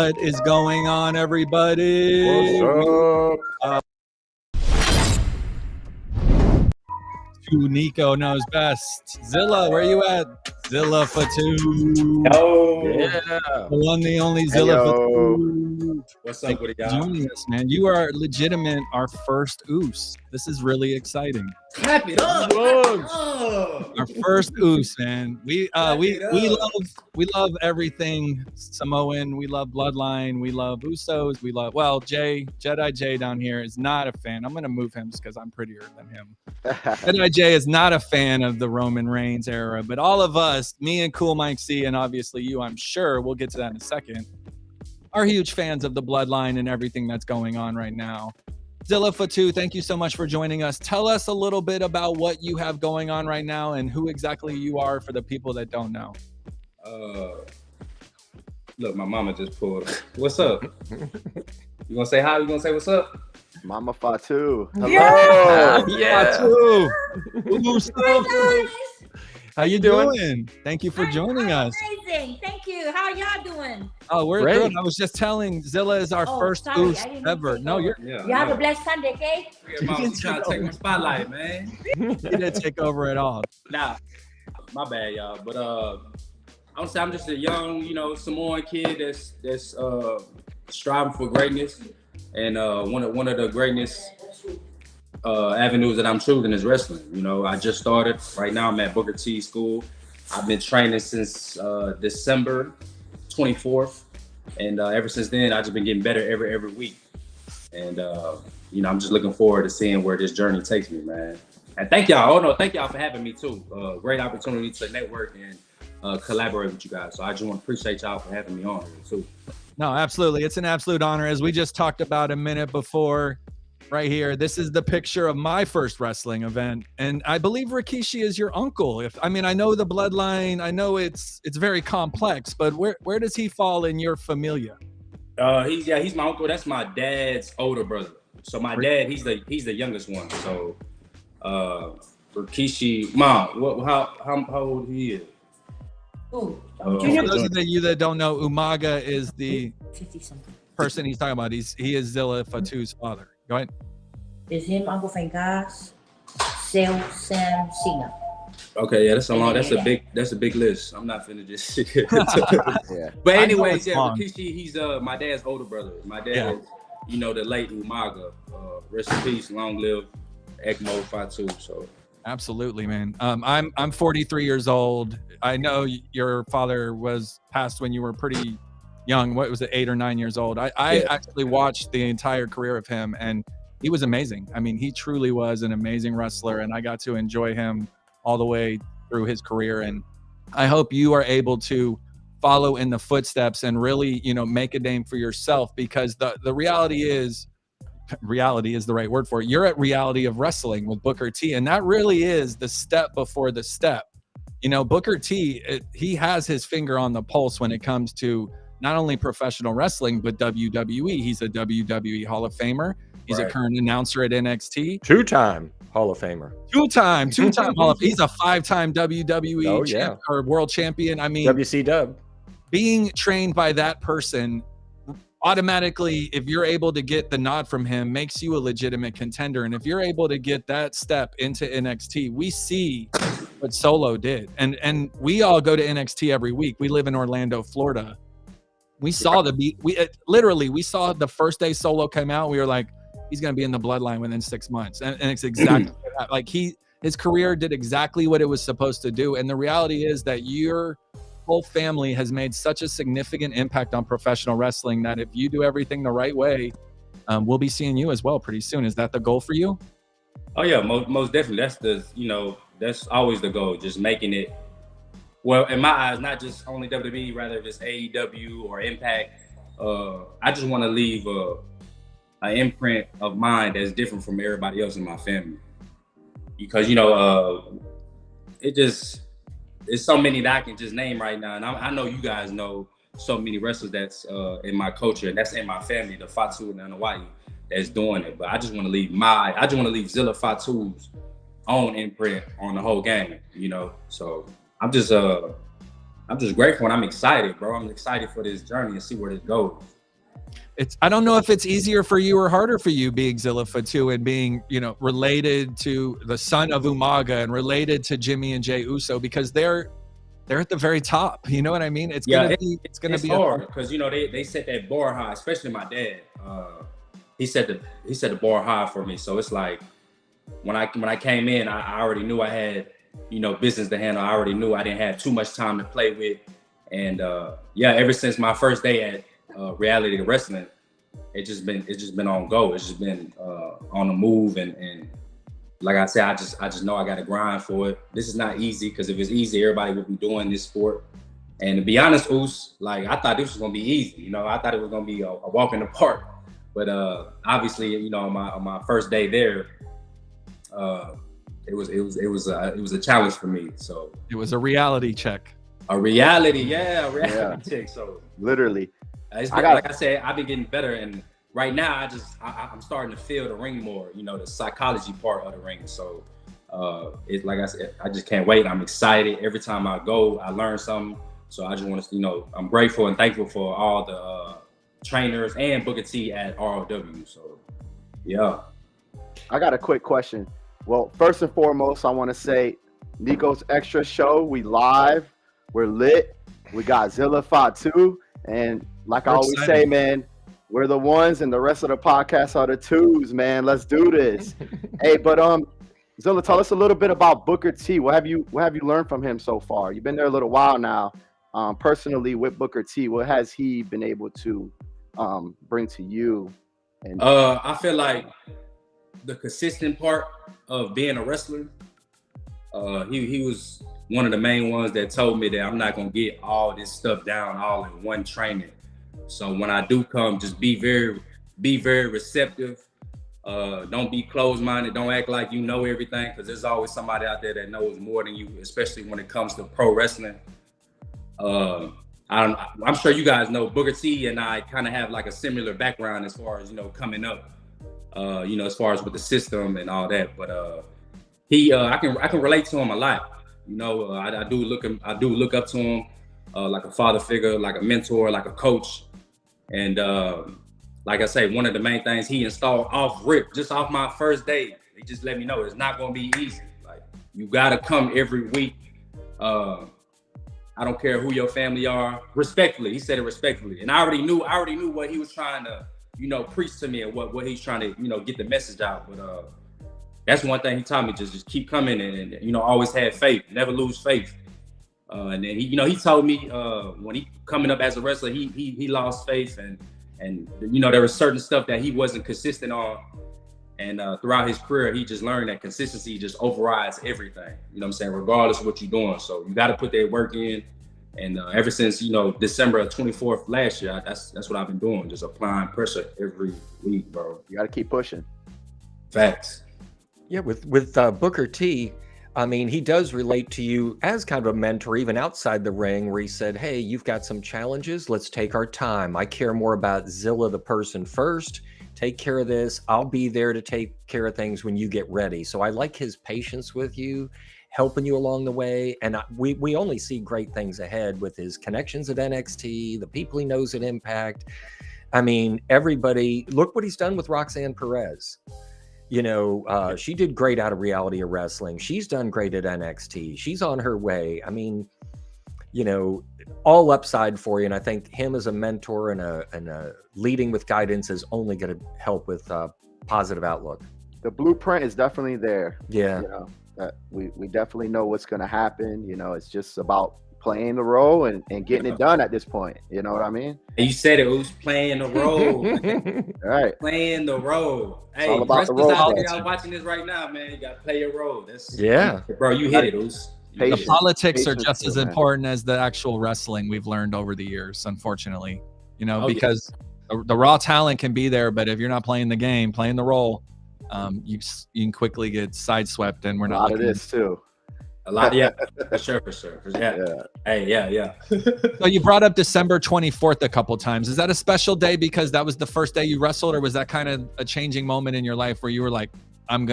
What is going on, everybody? What's up? Who Niko knows best. Zilla, where you at? Zilla Fatu. Yo. Yeah. The one, the only Zilla Fatu. What's up with y'all? Joining us, man. You are legitimate our first Oos. This is really exciting. Clap it up. Our first Oos, man. We love everything Samoan. We love Bloodline. We love Usos. We love Jedi J down here is not a fan. I'm gonna move him just because I'm prettier than him. Jedi J is not a fan of the Roman Reigns era, but all of us, me and Cool Mike C, and obviously you, I'm sure we'll get to that in a second, are huge fans of the Bloodline and everything that's going on right now. Zilla Fatu, thank you so much for joining us. Tell us a little bit about what you have going on right now and who exactly you are for the people that don't know. Look, my mama just pulled. What's up? You gonna say hi? You gonna say what's up? Mama Fatu. Hello. Yeah. Fatu. What's up? How you doing? Thank you for joining us. Amazing. Thank you. How y'all doing? Oh, we're Great. good. I was just telling Zilla is our first sorry, Oos I didn't ever. take No, over. you're You have a blessed Sunday, okay? Yeah, mama's trying to take my spotlight, man. you didn't take over at all. Nah, my bad, y'all. But I would say I'm just a young, Samoan kid that's striving for greatness, and one of the greatness avenues that I'm choosing is wrestling. I just started. Right now, I'm at Booker T School. I've been training since December 24th, and ever since then, I've just been getting better every week. And I'm just looking forward to seeing where this journey takes me, man. And thank y'all. Thank y'all for having me too. Great opportunity to network and collaborate with you guys. So I just want to appreciate y'all for having me on here too. No, absolutely. It's an absolute honor. As we just talked about a minute before, right here, this is the picture of my first wrestling event. And I believe Rikishi is your uncle. I know the bloodline, I know it's very complex, but where does he fall in your familia? He's my uncle. That's my dad's older brother. So my dad, he's the youngest one. So Rikishi, mom, how old he is? Ooh, For those of you that don't know, Umaga is the 50-something. person he's talking about. He is Zilla Fatu's father. Go ahead. It's him, Uncle Fangas, Sam Singer. Okay, yeah, that's a big list. I'm not finna just Yeah. But anyways, long. Rikishi, he's my dad's older brother. My dad is, the late Umaga. Rest in peace, long live Ekmo Fatu. So Absolutely, man. I'm 43 years old. I know your father was passed when you were pretty young. What was it, 8 or 9 years old? I actually watched the entire career of him, and he was amazing. I mean, he truly was an amazing wrestler, and I got to enjoy him all the way through his career. And I hope you are able to follow in the footsteps and really, make a name for yourself, because the reality is the right word for it. You're at Reality of Wrestling with Booker T, and that really is the step before the step. Booker T, he has his finger on the pulse when it comes to not only professional wrestling, but WWE. He's a WWE Hall of Famer. He's a current announcer at NXT. Two-time Hall of Famer. Two-time Hall of Famer. He's a 5-time WWE or world champion. I mean, WC Dub. Being trained by that person automatically, if you're able to get the nod from him, makes you a legitimate contender. And if you're able to get that step into NXT, we see what Solo did. And we all go to NXT every week. We live in Orlando, Florida. We saw we saw the first day Solo came out. We were like, he's going to be in the bloodline within 6 months. And it's exactly like his career did exactly what it was supposed to do. And the reality is that your whole family has made such a significant impact on professional wrestling that if you do everything the right way, we'll be seeing you as well pretty soon. Is that the goal for you? Oh yeah, most definitely. That's always the goal, just making it, well, in my eyes, not just only WWE, rather if it's AEW or Impact. I just want to leave an imprint of mine that's different from everybody else in my family. Because, it's so many that I can just name right now. And I know you guys know so many wrestlers that's in my culture, and that's in my family, the Fatu and the Hawaii, that's doing it. But I just want to leave Zilla Fatu's own imprint on the whole game, So I'm just grateful and I'm excited, bro. I'm excited for this journey and see where this goes. I don't know if it's easier for you or harder for you being Zilla Fatu and being, you know, related to the Son of Umaga and related to Jimmy and Jey Uso, because they're at the very top. You know what I mean? It's gonna be hard because, you know, they set that bar high, especially my dad. He set the bar high for me. So it's like when I came in, I already knew I had, you know, business to handle. I already knew I didn't have too much time to play with. And ever since my first day at Reality of Wrestling, it's just been on go. It's just been on the move, and like I said, I just know I got to grind for it. This is not easy, because if it's easy, everybody would be doing this sport. And to be honest, Oos, like, I thought this was gonna be easy. You know, I thought it was gonna be a walk in the park. But obviously, you know, on my first day there, it was a challenge for me. So it was a reality check. A reality check. So literally, like I said, I've been getting better, and right now I'm starting to feel the ring more. You know, the psychology part of the ring. So it's like I said, I just can't wait. I'm excited every time I go. I learn something. So I just want to, you know, I'm grateful and thankful for all the trainers and Booker T at ROW. So yeah. I got a quick question. Well, first and foremost, I want to say Niko's Extra show. We live. We're lit. We got Zilla Fatu. And like I always say, man, we're the ones and the rest of the podcast are the twos, man. Let's do this. Hey, but Zilla, tell us a little bit about Booker T. What have you learned from him so far? You've been there a little while now. Personally with Booker T, what has he been able to bring to you? And I feel like the consistent part of being a wrestler, he was one of the main ones that told me that I'm not gonna get all this stuff down all in one training. So when I do come, just be very receptive. Don't be closed-minded. Don't act like you know everything, because there's always somebody out there that knows more than you, especially when it comes to pro wrestling. I'm sure you guys know Booker T and I kind of have like a similar background as far as, you know, coming up, you know, as far as with the system and all that. But I can relate to him a lot. You know, I do look up to him like a father figure, like a mentor, like a coach. And like I say, one of the main things he installed off rip, just off my first day, he just let me know it's not gonna be easy. Like, you gotta come every week. I don't care who your family are. Respectfully, he said it respectfully. And I already knew what he was trying to, you know, preach to me, and what he's trying to, you know, get the message out. But that's one thing he taught me, just keep coming and you know, always have faith, never lose faith. And then he told me when he coming up as a wrestler, he lost faith, and you know, there was certain stuff that he wasn't consistent on. And throughout his career, he just learned that consistency just overrides everything. You know what I'm saying? Regardless of what you're doing. So you got to put that work in. And ever since, you know, December 24th last year, that's what I've been doing. Just applying pressure every week, bro. You got to keep pushing. Facts. Yeah, with Booker T, I mean, he does relate to you as kind of a mentor, even outside the ring, where he said, hey, you've got some challenges. Let's take our time. I care more about Zilla, the person, first. Take care of this. I'll be there to take care of things when you get ready. So I like his patience with you, helping you along the way. And we only see great things ahead with his connections at NXT, the people he knows at Impact. I mean, everybody, look what he's done with Roxanne Perez. You know, she did great out of Reality of Wrestling. She's done great at NXT. She's on her way. I mean, you know, all upside for you. And I think him as a mentor and a leading with guidance is only going to help with positive outlook. The blueprint is definitely there. Yeah. You know, that we definitely know what's going to happen. You know, it's just about playing the role and getting it done at this point. You know what I mean? And you said it was playing the role. All right. Playing the role. Hey, all about the wrestlers role. out there watching this right now, man, you got to play your role. That's, yeah. Bro, you hit it, Oos. The politics are Patience just as too, man. important as the actual wrestling we've learned over the years, unfortunately. You know, because the raw talent can be there, but if you're not playing the game, playing the role, you can quickly get sideswept, and we're not. A lot of this too. A lot, yeah, for sure. Yeah. Hey, yeah. So you brought up December 24th a couple times. Is that a special day because that was the first day you wrestled, or was that kind of a changing moment in your life where you were like, I'm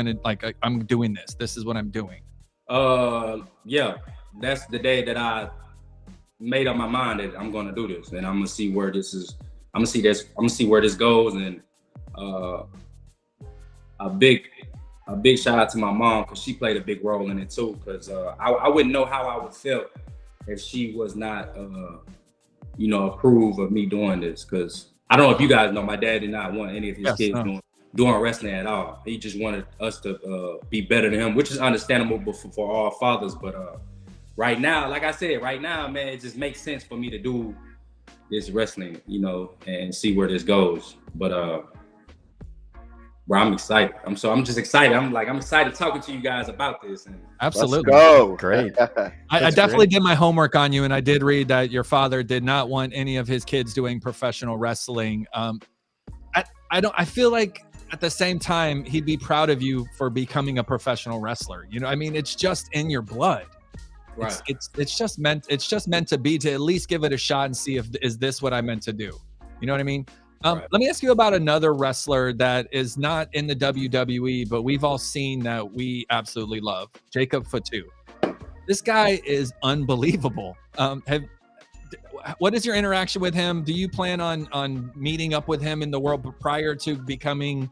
doing this. This is what I'm doing. Yeah, that's the day that I made up my mind that I'm gonna do this, and I'm gonna see where this is I'm gonna see where this goes, and a big shout out to my mom, because she played a big role in it too. Because I wouldn't know how I would feel if she was not, approve of me doing this. Because I don't know if you guys know, my dad did not want any of his kids doing wrestling at all. He just wanted us to be better than him, which is understandable for all fathers. But right now, like I said, man, it just makes sense for me to do this wrestling, and see where this goes. But bro, I'm excited. I'm just excited. I'm excited talking to you guys about this. And absolutely. Let's go. Great. I definitely did my homework on you, and I did read that your father did not want any of his kids doing professional wrestling. I feel like at the same time, he'd be proud of you for becoming a professional wrestler. It's just in your blood. Right. It's just meant to be, to at least give it a shot and see is this what I meant to do? You know what I mean? Right. Let me ask you about another wrestler that is not in the WWE, but we've all seen that we absolutely love, Jacob Fatu. This guy is unbelievable. What is your interaction with him? Do you plan on meeting up with him in the world prior to becoming,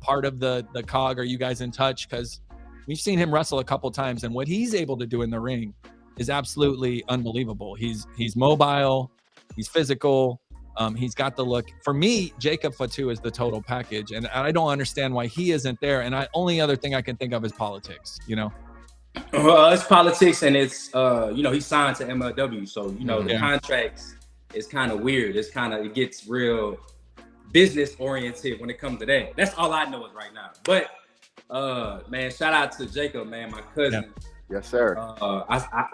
part of the COG? Are you guys in touch? Because we've seen him wrestle a couple times, and what he's able to do in the ring is absolutely unbelievable. He's mobile, he's physical, he's got the look. For me, Jacob Fatu is the total package, and I don't understand why he isn't there. And only other thing I can think of is politics. It's politics, and it's he signed to MLW, so the contracts is kind of weird. It gets real business oriented when it comes to that. That's all I know is right now. But man, shout out to Jacob, man, my cousin. Yeah. Yes, sir.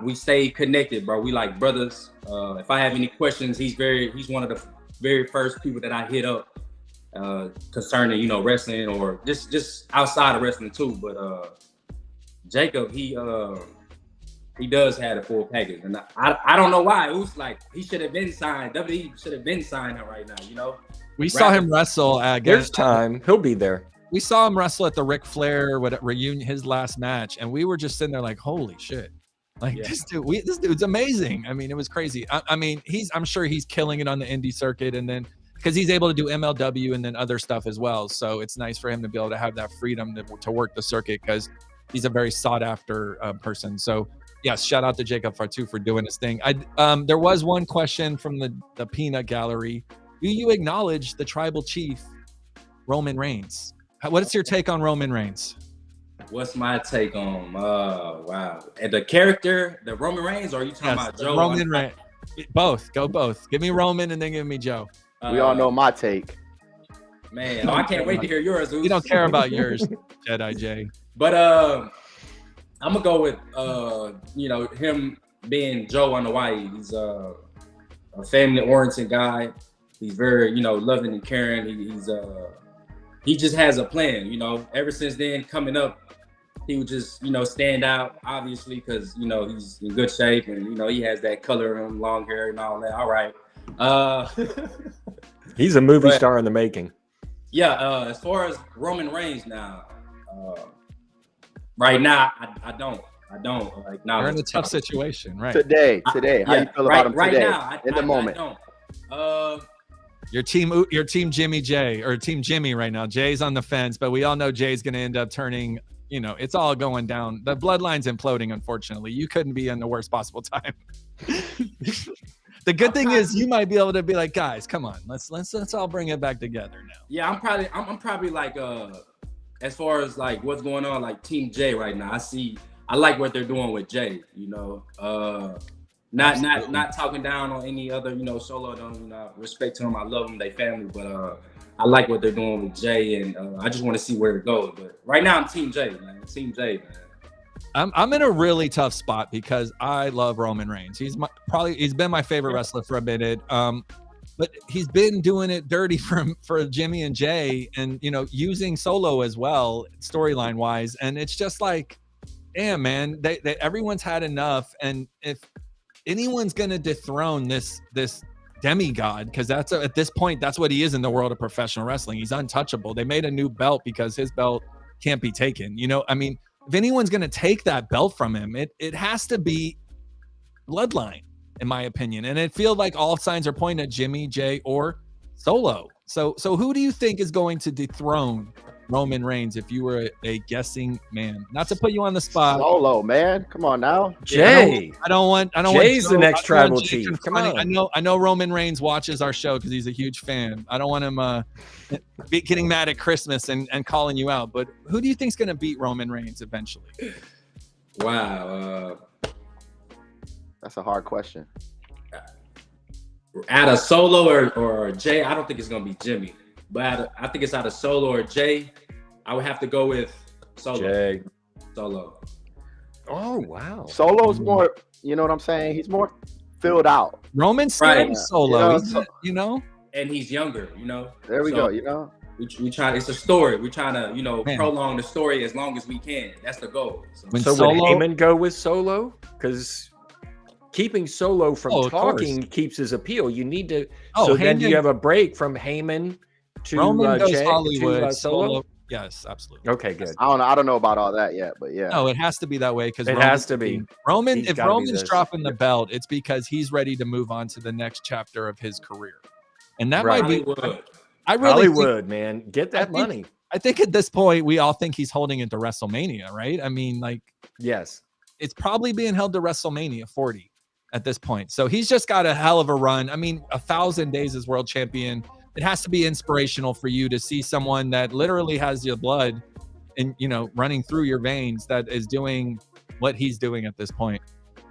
We stay connected, bro. We like brothers. If I have any questions, he's one of the very first people that I hit up concerning wrestling, or just outside of wrestling too. But Jacob, he does have a full package, and I don't know why. It was like he should have been signed. WWE should have been signed him right now. We saw him wrestle. There's time. He'll be there. We saw him wrestle at the Ric Flair reunion, his last match, and we were just sitting there like, holy shit. This dude's amazing. It was crazy. I'm sure he's killing it on the indie circuit, and then because he's able to do MLW and then other stuff as well. So it's nice for him to be able to have that freedom to work the circuit, because he's a very sought after person. So yes, shout out to Jacob Fatu for doing his thing. There was one question from the peanut gallery. Do you acknowledge the tribal chief, Roman Reigns? What is your take on Roman Reigns? What's my take on? Wow. And the character, the Roman Reigns, or are you talking about Joe? Roman Reigns. Both. Go both. Give me Roman and then give me Joe. We all know my take. Man, I can't wait to hear yours. You don't care about yours, Jedi J. But I'm gonna go with him being Joe on Hawaii. He's a family-oriented guy. He's very loving and caring. He just has a plan. Ever since then, coming up, he would just stand out, obviously, because he's in good shape, and he has that color in him, long hair and all that. All right. He's a movie star in the making. Yeah. As far as Roman Reigns now, right now I don't You're in a tough situation, right? Today, how you feel about him today? Now, in the moment. I don't. Your team Jimmy J, or team Jimmy right now. Jay's on the fence, but we all know Jay's going to end up turning, it's all going down. The bloodline's imploding, unfortunately. You couldn't be in the worst possible time. The good thing is you might be able to be like, guys, come on, let's all bring it back together now. Yeah, I'm probably like as far as like what's going on, like Team J right now. I like what they're doing with Jay, Not talking down on any other, solo. Don't respect to them. I love them, they family, but I like what they're doing with Jay, and I just want to see where it goes. But right now, I'm Team Jay, man. Team Jay, man. I'm in a really tough spot because I love Roman Reigns. He's been my favorite wrestler for a minute. But he's been doing it dirty for Jimmy and Jay, and using Solo as well, storyline wise. And it's just like, damn, man, they everyone's had enough, and if anyone's gonna dethrone this demigod, because that's at this point that's what he is in the world of professional wrestling. He's untouchable. They made a new belt because his belt can't be taken. If anyone's gonna take that belt from him, it has to be Bloodline, in my opinion. And it feels like all signs are pointing at Jimmy, Jay, or Solo. So who do you think is going to dethrone Roman Reigns if you were a guessing man? Not to put you on the spot. Solo, man. Come on now. Jay. I don't want Jay's the next I don't want tribal Jay chief. Come confronting- on. I know Roman Reigns watches our show because he's a huge fan. I don't want him getting mad at Christmas and calling you out. But who do you think's going to beat Roman Reigns eventually? Wow. That's a hard question. Out of Solo or Jay, I don't think it's gonna be Jimmy. But I think it's out of Solo or Jay. I would have to go with Solo. Jay. Solo. Oh, wow. Solo's more, you know what I'm saying? He's more filled out. Roman's still Right. in Solo. You know, He's not- you know? And he's younger, you know. There we So go, you know? We try. It's a story. We're trying to, you know, Man. prolong the story as long as we can. That's the goal. So, When So would Solo- Heyman go with Solo? Because keeping Solo from Oh, of talking keeps his appeal. You need to. Oh, so then do Heyman- you have a break from Heyman to Roman goes Jay, Hollywood. to Solo? Solo. Yes, absolutely. Okay, good. I don't know about all that yet, but yeah. No, it has to be that way because It has to be. Roman. He's If gotta be Roman's this. dropping the belt, it's because he's ready to move on to the next chapter of his career, and that Right. might be. Hollywood. I really think, Hollywood, man, get that think- money. I think at this point we all think he's holding it to WrestleMania, right? I mean, like Yes. it's probably being held to WrestleMania 40 at this point. So he's just got a hell of a run. I mean, 1,000 days as world champion. It has to be inspirational for you to see someone that literally has your blood and running through your veins that is doing what he's doing at this point.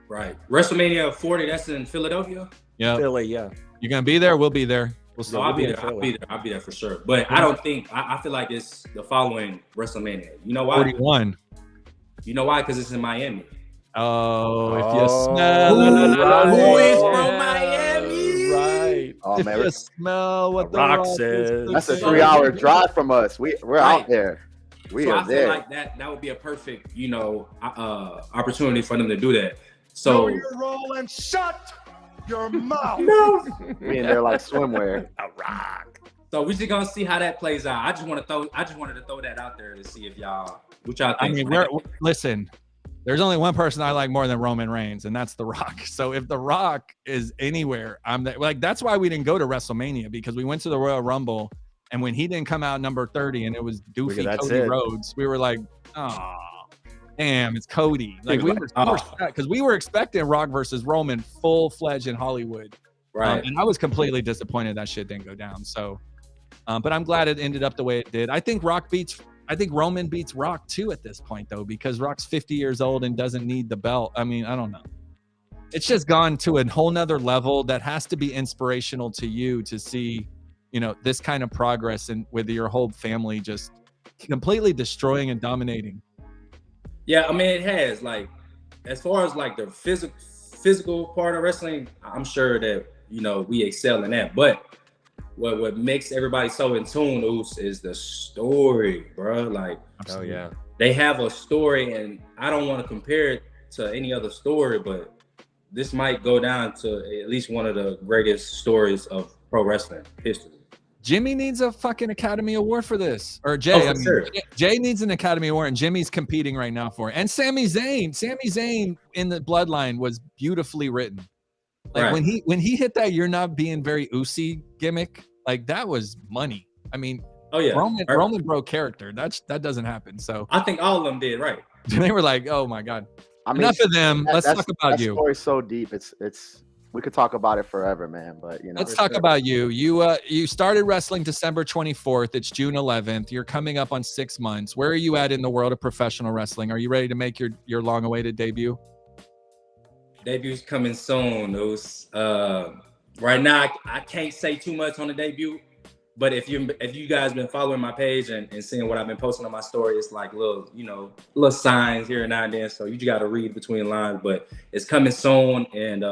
Right. WrestleMania 40. That's in Philadelphia. Yeah, Philly, yeah. you're gonna be there. We'll be there. We'll see. So we'll I'll be be in there. I'll Philly. be there. I'll be there for sure. But I don't think. I feel like it's the following WrestleMania. You know why? 41. You know why? Because it's in Miami. Oh, if you Oh, smell, right. Who is from Yeah, Miami? Right. Oh if man, you smell what the Rock Rock is says. that's a cooking. 3-hour drive from us. We're Right. out there. We So are I feel there. like that would be a perfect, opportunity for them to do that. So role and shut your mouth. We in there like swimwear. A rock. So we're just gonna see how that plays out. I just wanted to throw that out there to see if what y'all I think. mean, listen. There's only one person I like more than Roman Reigns, and that's The Rock. So if The Rock is anywhere, I'm there. Like that's why we didn't go to WrestleMania, because we went to the Royal Rumble, and when he didn't come out number 30 and it was doofy That's Cody it. Rhodes, we were like, oh, damn, it's Cody. Like we were Oh. because we were expecting Rock versus Roman full-fledged in Hollywood. right. And I was completely disappointed that shit didn't go down. So, but I'm glad it ended up the way it did. I think Roman beats Rock too at this point, though, because Rock's 50 years old and doesn't need the belt. I mean, I don't know. It's just gone to a whole nother level that has to be inspirational to you to see, this kind of progress and with your whole family just completely destroying and dominating. Yeah, I mean it has, like, as far as like the physical part of wrestling, I'm sure that we excel in that. But what makes everybody so in tune, Oos, is the story, bro. Like, Oh, yeah. they have a story, and I don't want to compare it to any other story, but this might go down to at least one of the greatest stories of pro wrestling history. Jimmy needs a fucking Academy Award for this, or Jay. Oh, for sure. Jay needs an Academy Award, and Jimmy's competing right now for it. And Sami Zayn in the Bloodline was beautifully written. Like Right. when he hit that "you're not being very Usi" gimmick, like that was money. I mean, Oh yeah, Roman broke character. That doesn't happen. So I think all of them did right. they were like, "Oh my god, I mean, enough of them. Let's talk about that you. story's so deep. It's we could talk about it forever, man. But Let's talk about you. You started wrestling December 24th. It's June 11th. You're coming up on 6 months. Where are you at in the world of professional wrestling? Are you ready to make your long-awaited debut? Debut's coming soon. Those right now I can't say too much on the debut, but if you guys been following my page and seeing what I've been posting on my story, it's like little signs here and now and then. So you just got to read between lines, but it's coming soon, and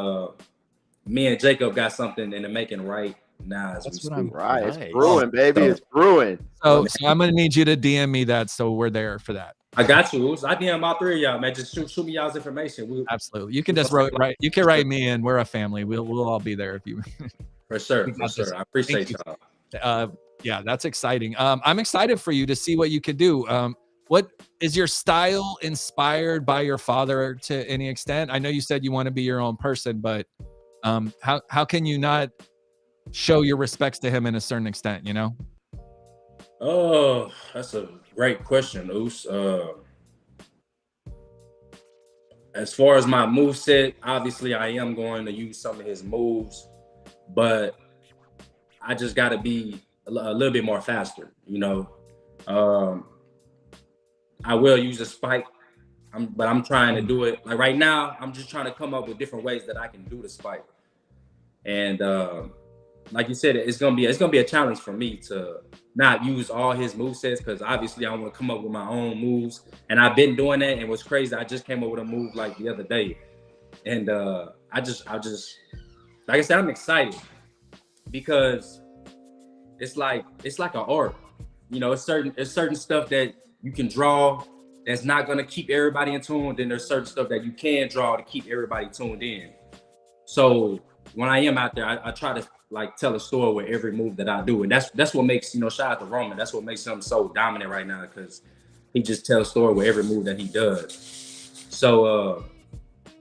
me and Jacob got something in the making right now as we That's what speak. I'm- right. Nice. It's brewing, baby. It's brewing. So I'm gonna need you to DM me that, so we're there for that. I got you. I DM all three of y'all, man. Just shoot me y'all's information. Absolutely. You can just write. You can write me in. We're a family. We'll all be there if you. For sure. We For got this. sure. I appreciate Thank y'all. Yeah, that's exciting. I'm excited for you to see what you could do. What is your style inspired by your father to any extent? I know you said you want to be your own person, but how can you not show your respects to him in a certain extent, you know? Oh, that's a great question, Oos. As far as my move set, obviously I am going to use some of his moves, but I just got to be a little bit more faster, you know. I will use a spike, but I'm trying to do it. Like right now, I'm just trying to come up with different ways that I can do the spike. And like you said, it's gonna be a challenge for me to not use all his movesets, because obviously I want to come up with my own moves. And I've been doing that, and what's crazy, I just came up with a move like the other day. And I just like I said, I'm excited because it's like an art. You know, it's certain stuff that you can draw that's not gonna keep everybody in tune. Then there's certain stuff that you can draw to keep everybody tuned in. So when I am out there, I try to like tell a story with every move that I do, and that's what makes, you know, shout out to Roman. That's what makes him so dominant right now, because he just tells a story with every move that he does. So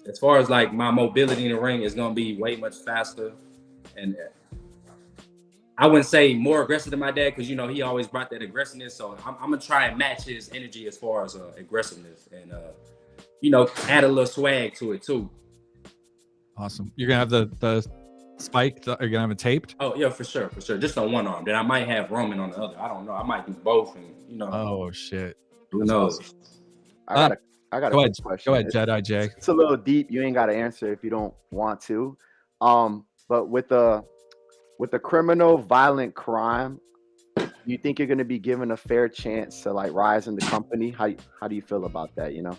as far as like my mobility in the ring is gonna be way much faster, and I wouldn't say more aggressive than my dad, because, you know, he always brought that aggressiveness. So I'm gonna try and match his energy as far as aggressiveness, and you know, add a little swag to it too. Awesome. You're gonna have the spike. You're gonna have it taped. Oh yeah, for sure. Just on one arm. Then I might have Roman on the other. I don't know. I might do both, and you know. Oh shit. Who knows? Awesome. I got Go a ahead. quick question. Go ahead, Jedi Jay. It's a little deep. You ain't got to answer if you don't want to. But with the criminal violent crime, you think you're going to be given a fair chance to like rise in the company? How do you feel about that? You know.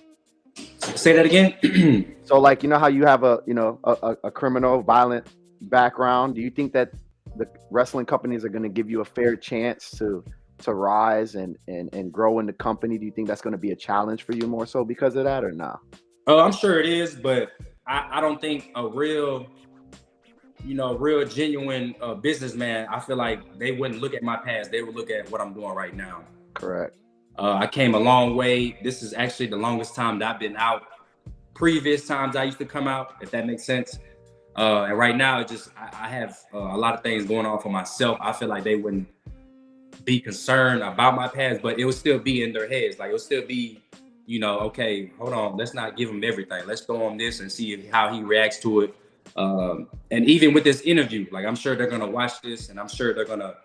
Say that again. So like, you know how you have a criminal violent background. Do you think that the wrestling companies are going to give you a fair chance to rise and grow in the company? Do you think that's going to be a challenge for you more so because of that, or not? Oh, I'm sure it is, but I don't think a real genuine businessman, I feel like they wouldn't look at my past. They would look at what I'm doing right now. Correct. I came a long way. This is actually the longest time that I've been out. Previous times I used to come out, if that makes sense. And right now, I have a lot of things going on for myself. I feel like they wouldn't be concerned about my past, but it would still be in their heads. Like, it would still be, you know, okay, hold on, let's not give him everything. Let's throw him this and see how he reacts to it. And even with this interview, like, I'm sure they're gonna watch this, and I'm sure they're gonna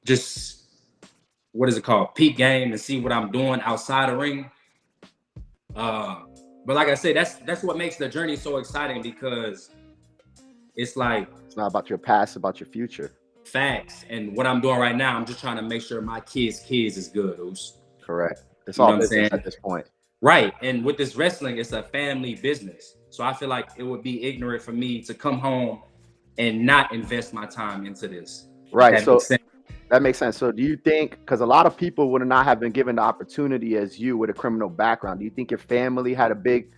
just, what is it called, peep game, and see what I'm doing outside the ring. But like I said, that's what makes the journey so exciting, because it's like, it's not about your past, it's about your future. Facts. And what I'm doing right now, I'm just trying to make sure my kids is good. Correct. It's You know all what I'm business saying? at this point. Right. And with this wrestling, it's a family business. So I feel like it would be ignorant for me to come home and not invest my time into this. Right. So that makes sense. So do you think, because a lot of people would not have been given the opportunity as you with a criminal background, do you think your family had a big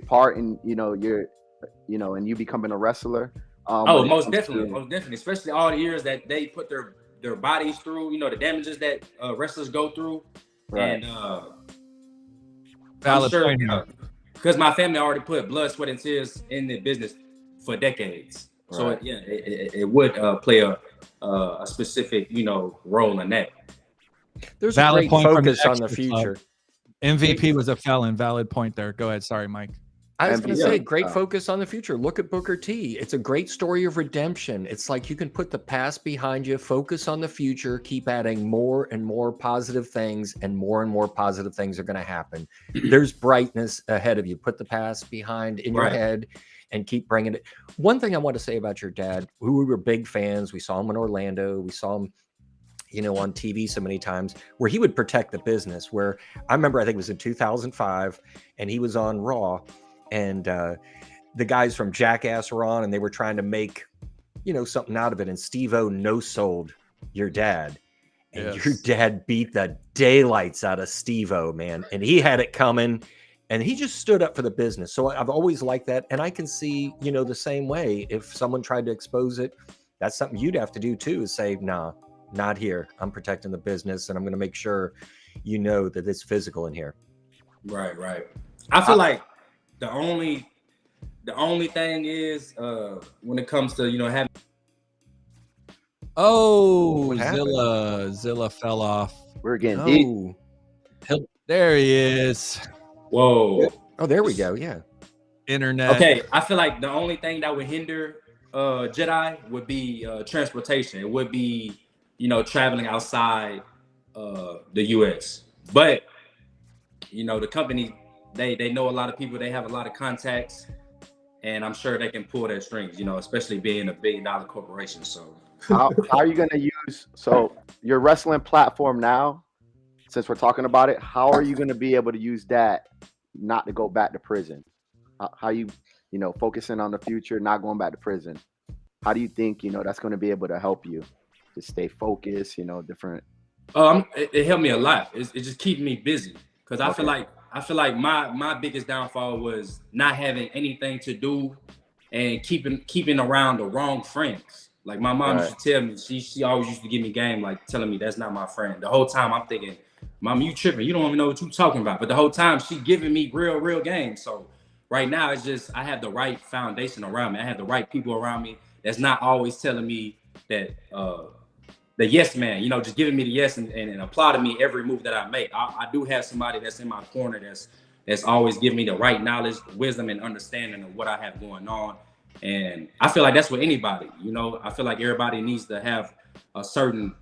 part in, you know, in you becoming a wrestler? Most definitely, especially all the years that they put their bodies through, you know, the damages that wrestlers go through. Right. And Valid point. because my family already put blood, sweat, and tears in the business for decades. Right. So it would play a specific, you know, role in that. There's Valid a great point focus on the Exxtra future. Club. MVP was a felon. Valid point there. Go ahead. Sorry, Mike. I was going to say, great focus on the future. Look at Booker T. It's a great story of redemption. It's like you can put the past behind you, focus on the future, keep adding more and more positive things, and more positive things are going to happen. There's brightness ahead of you. Put the past behind in your head and keep bringing it. One thing I want to say about your dad, who we were big fans. We saw him in Orlando. We saw him, you know, on TV so many times, where he would protect the business. Where I remember, I think it was in 2005, and he was on Raw. And the guys from Jackass were on, and they were trying to make, you know, something out of it. And Steve-O no-sold your dad. And your dad beat the daylights out of Steve-O, man. And he had it coming, and he just stood up for the business. So I've always liked that. And I can see, you know, the same way. If someone tried to expose it, that's something you'd have to do too, is say, nah, not here. I'm protecting the business, and I'm going to make sure, you know, that it's physical in here. Right. I feel like the only thing is when it comes to, you know, having Oh, What happened? Zilla fell off. We're getting deep. Oh. There he is. Whoa. Oh, there we go. Yeah. Internet. Okay, I feel like the only thing that would hinder Jedi would be transportation. It would be, traveling outside the U.S. But, the company, they know a lot of people. They have a lot of contacts. And I'm sure they can pull their strings, especially being a $1 billion corporation. So How are you going to use your wrestling platform now? Since we're talking about it, how are you going to be able to use that not to go back to prison? How you focusing on the future, not going back to prison? How do you think that's going to be able to help you to stay focused? Different. It helped me a lot. It just keeps me busy because I feel like my biggest downfall was not having anything to do and keeping around the wrong friends. Like my mom used to tell me, she always used to give me game, like telling me that's not my friend. The whole time I'm thinking, Mom, you tripping. You don't even know what you're talking about. But the whole time she giving me real game. So right now it's just I have the right foundation around me. I have the right people around me that's not always telling me that the yes man, just giving me the yes and applauding me every move that I make. I do have somebody that's in my corner that's always giving me the right knowledge, wisdom, and understanding of what I have going on. And I feel like that's with anybody. I feel like everybody needs to have a certain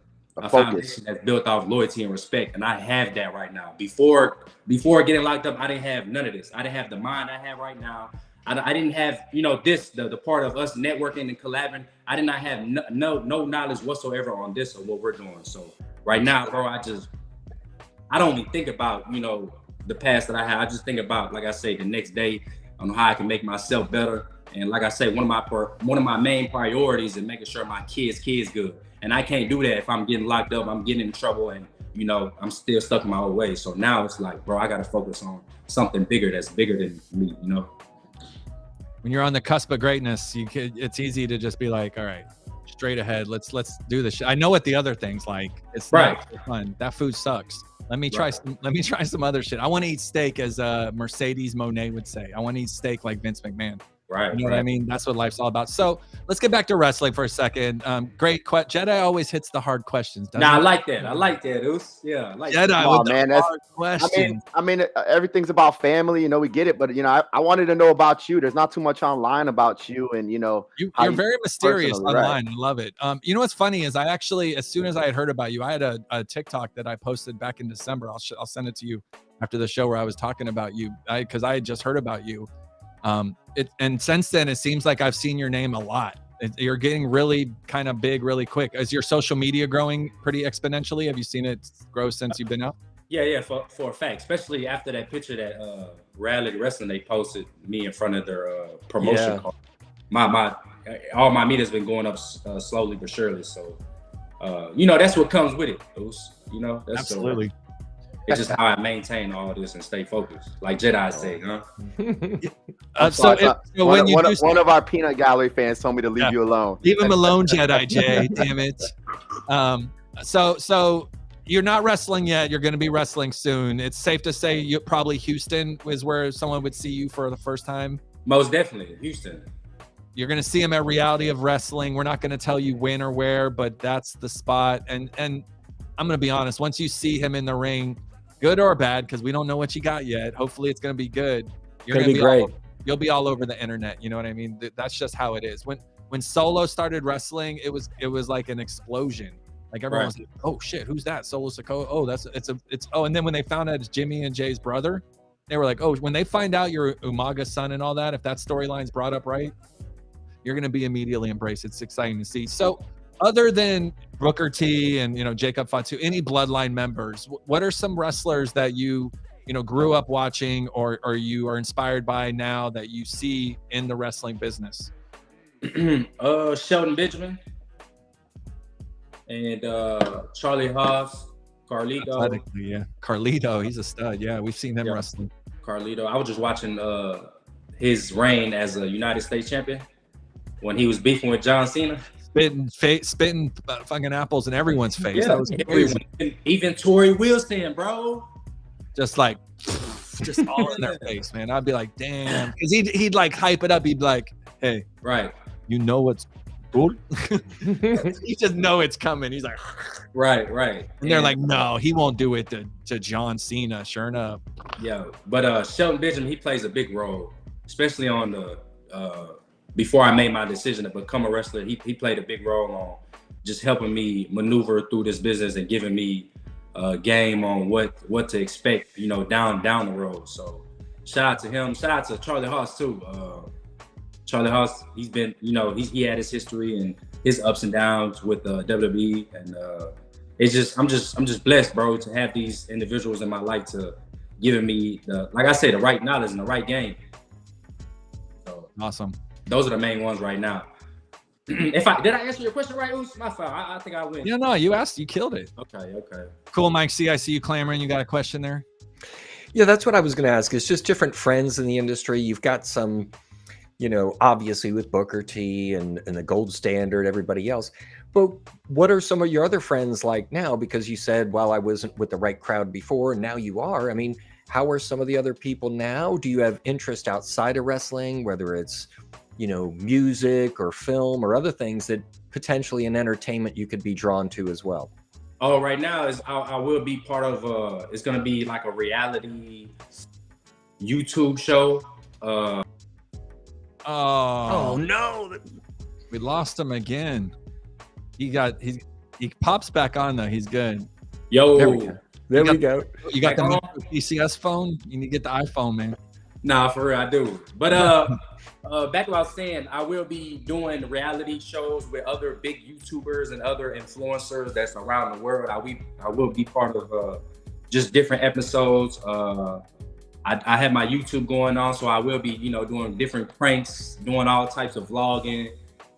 foundation that's built off loyalty and respect, and I have that right now. Before getting locked up, I didn't have none of this. I didn't have the mind I have right now. I didn't have the part of us networking and collaborating. I did not have no knowledge whatsoever on this or what we're doing. So right now, bro, I don't even think about the past that I had. I just think about, like I say, the next day on how I can make myself better. And like I say, one of my main priorities is making sure my kids good. And I can't do that if I'm getting locked up, I'm getting in trouble, and I'm still stuck in my old ways. So now it's like, bro, I got to focus on something bigger that's bigger than me. When you're on the cusp of greatness, it's easy to just be like, all right, straight ahead. Let's do this. I know what the other things like. It's not fun. That food sucks. Let me try some other shit. I want to eat steak, as Mercedes Monet would say. I want to eat steak like Vince McMahon. Right. You know what I mean? That's what life's all about. So let's get back to wrestling for a second. Great question. Jedi always hits the hard questions. I like that. I like that, Oos. Yeah, I like Jedi with the hard questions. I mean, everything's about family. We get it. But, I wanted to know about you. There's not too much online about you. And, you're very mysterious online. I love it. What's funny is I actually, as soon as I had heard about you, I had a TikTok that I posted back in December. I'll send it to you after the show where I was talking about you because I had just heard about you. And since then, it seems like I've seen your name a lot. You're getting really kind of big really quick. Is your social media growing pretty exponentially? Have you seen it grow since you've been out? Yeah, for a fact, especially after that picture that Reality Wrestling, they posted me in front of their promotion card. All my media's been going up slowly but surely. So, that's what comes with it. That's absolutely. It's just how I maintain all this and stay focused, like Jedi say, huh? One of our peanut gallery fans told me to leave you alone. Leave him alone, Jedi Jay. Damn it. So you're not wrestling yet. You're going to be wrestling soon. It's safe to say probably Houston is where someone would see you for the first time. Most definitely, Houston. You're going to see him at Reality of Wrestling. We're not going to tell you when or where, but that's the spot. And I'm going to be honest. Once you see him in the ring, good or bad, because we don't know what you got yet. Hopefully it's going to be good. You're going to be great. You'll be all over the internet. You know what I mean? That's just how it is. When Solo started wrestling, it was like an explosion. Like everyone was like, "Oh shit, who's that? Solo Sikoa? Oh, it's." Oh, and then when they found out it's Jimmy and Jay's brother, they were like, "Oh." When they find out you're Umaga's son and all that, if that storyline's brought up right, you're going to be immediately embraced. It's exciting to see. So, other than Booker T and Jacob Fatu, any bloodline members, what are some wrestlers that you grew up watching or you are inspired by now that you see in the wrestling business? Shelton Benjamin and Charlie Haas, Carlito. Yeah, Carlito, he's a stud. Yeah, we've seen him wrestling. Carlito, I was just watching his reign as a United States champion when he was beefing with John Cena. Spitting fucking apples in everyone's face. Yeah, that was crazy. Even Tori Wilson, bro. Just all in their face, man. I'd be like, damn. Because he'd like hype it up. He'd be like, hey, right. You know what's He just know it's coming. He's like, Right. and they're like, no, he won't do it to John Cena. Sure enough. Yeah, but Shelton Benjamin, he plays a big role, especially on the before I made my decision to become a wrestler. He played a big role on just helping me maneuver through this business and giving me a game on what to expect, down the road. So shout out to him. Shout out to Charlie Haas too. Charlie Haas, he's been, he had his history and his ups and downs with WWE, and I'm just blessed, bro, to have these individuals in my life to giving me the right knowledge and the right game. So Awesome. those are the main ones right now. Did I answer your question right, Oos? My fault. I think I win. No, you killed it. Okay. Cool, Mike C. I see you clamoring. You got a question there? Yeah, that's what I was going to ask. It's just different friends in the industry. You've got some, obviously with Booker T and the Gold Standard, everybody else. But what are some of your other friends like now? Because you said, well, I wasn't with the right crowd before, and now you are. I mean, how are some of the other people now? Do you have interest outside of wrestling, whether it's, music or film or other things that potentially in entertainment you could be drawn to as well? Oh, right now I will be part of it's gonna be like a reality YouTube show. Oh no, we lost him again. He pops back on though. He's good. Yo, there we go. You got the PCS phone? You need to get the iPhone, man. Nah, for real, I do. But back to what I was saying, I will be doing reality shows with other big YouTubers and other influencers that's around the world. I will be part of just different episodes. I have my YouTube going on, so I will be, doing different pranks, doing all types of vlogging,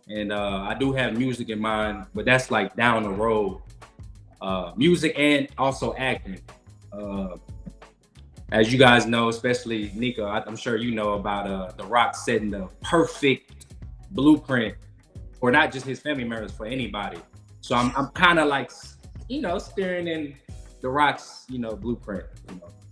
and I do have music in mind, but that's like down the road. Music and also acting. As you guys know, especially Niko, I'm sure you know about The Rock setting the perfect blueprint for not just his family members, for anybody. So I'm kind of like, steering in The Rock's, blueprint.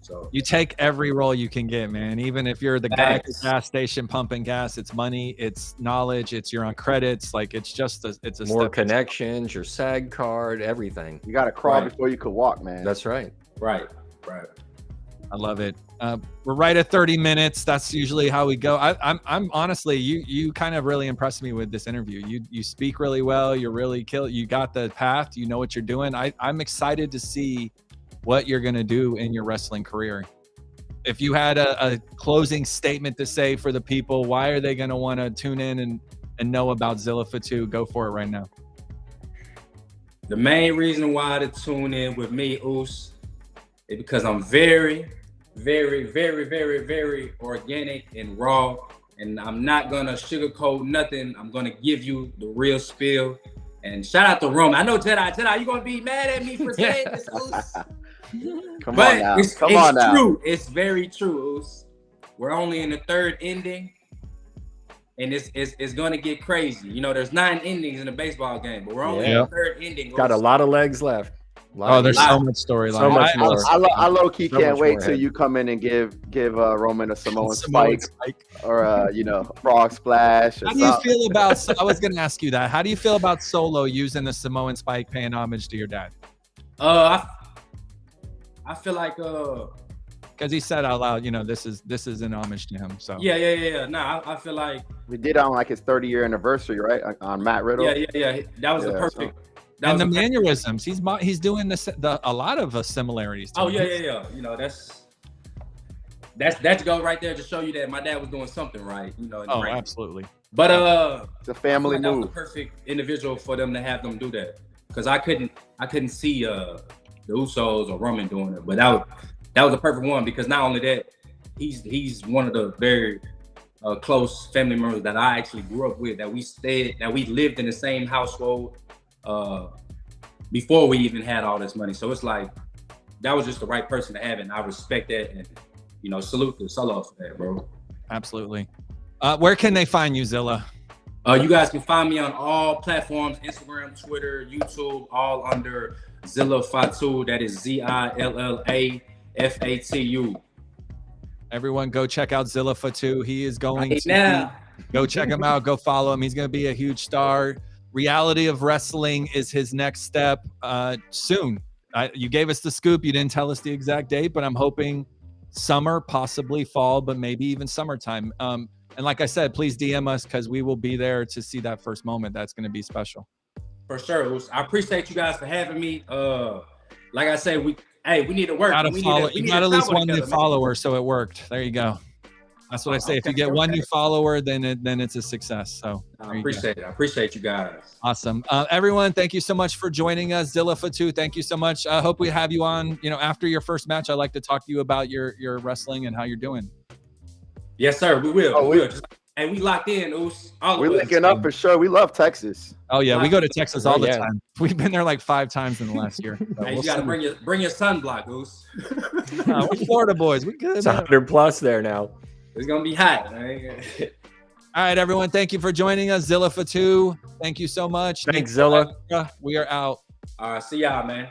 So you take every role you can get, man. Even if you're the guy at the gas station pumping gas, it's money, it's knowledge, you're on credits. Like it's a more connections, your SAG card, everything. You got to crawl before you could walk, man. That's right. Right. I love it. We're right at 30 minutes. That's usually how we go. I'm honestly, you kind of really impressed me with this interview. You speak really well. You're really you got the path. You know what you're doing. I'm excited to see what you're going to do in your wrestling career. If you had a closing statement to say for the people, why are they going to want to tune in and know about Zilla Fatu? Go for it right now. The main reason why to tune in with me, Oos, is because I'm very, very, very, very, very organic and raw, and I'm not gonna sugarcoat nothing. I'm gonna give you the real spill. And shout out to Roman. I know Jedi, you gonna be mad at me for saying this, Oos. Come on now. It's true. It's very true, Oos. We're only in the third ending, and it's gonna get crazy. There's 9 endings in a baseball game, but we're only in the third ending. Got a lot of legs left. There's so much storyline. So much more. I low key can't wait till you come in and give Roman a Samoan spike or frog splash. How do you feel about? I was going to ask you that. How do you feel about Solo using the Samoan spike, paying homage to your dad? I feel like because he said out loud, this is an homage to him. So yeah. No, I feel like we did it on like his 30-year anniversary, right? On Matt Riddle. Yeah. That was the perfect. And the mannerisms, he's doing a lot of similarities. To him. Yeah. That go right there to show you that my dad was doing something right. Absolutely. But it's a family move. That was the perfect individual for them to have them do that, because I couldn't see the Usos or Roman doing it, but that was a perfect one, because not only that, he's one of the very close family members that I actually grew up with, that we lived in the same household before we even had all this money. So it's like, that was just the right person to have, and I respect that, and salute to Solo for that, bro. Absolutely. Where can they find you, Zilla? You guys can find me on all platforms: Instagram, Twitter, YouTube, all under Zilla Fatu. That is ZillaFatu. Everyone go check out Zilla Fatu. He is going to go check him out. Go follow him. He's going to be a huge star. Reality of Wrestling is his next step soon. You gave us the scoop. You didn't tell us the exact date, but I'm hoping summer, possibly fall, but maybe even summertime. And like I said, please DM us because we will be there to see that first moment. That's going to be special. For sure. I appreciate you guys for having me. Like I said, we need to work. You got at least one new follower, so it worked. There you go. That's what I say. If you get one new follower, then it's a success. So I appreciate it. I appreciate you guys. Awesome. Everyone, thank you so much for joining us. Zilla Fatu, thank you so much. I hope we have you on, after your first match. I'd like to talk to you about your wrestling and how you're doing. Yes, sir. We will. We will. And we locked in, Oos. We're linking up for sure. We love Texas. Oh yeah, we go to Texas all the time. We've been there like 5 times in the last year. So you gotta bring your sunblock, Oos. We're Florida boys. We good. It's 100 plus there now. It's gonna be hot. All right, everyone. Thank you for joining us. Zilla Fatu, thank you so much. Thanks, Zilla. We are out. All right, see y'all, man.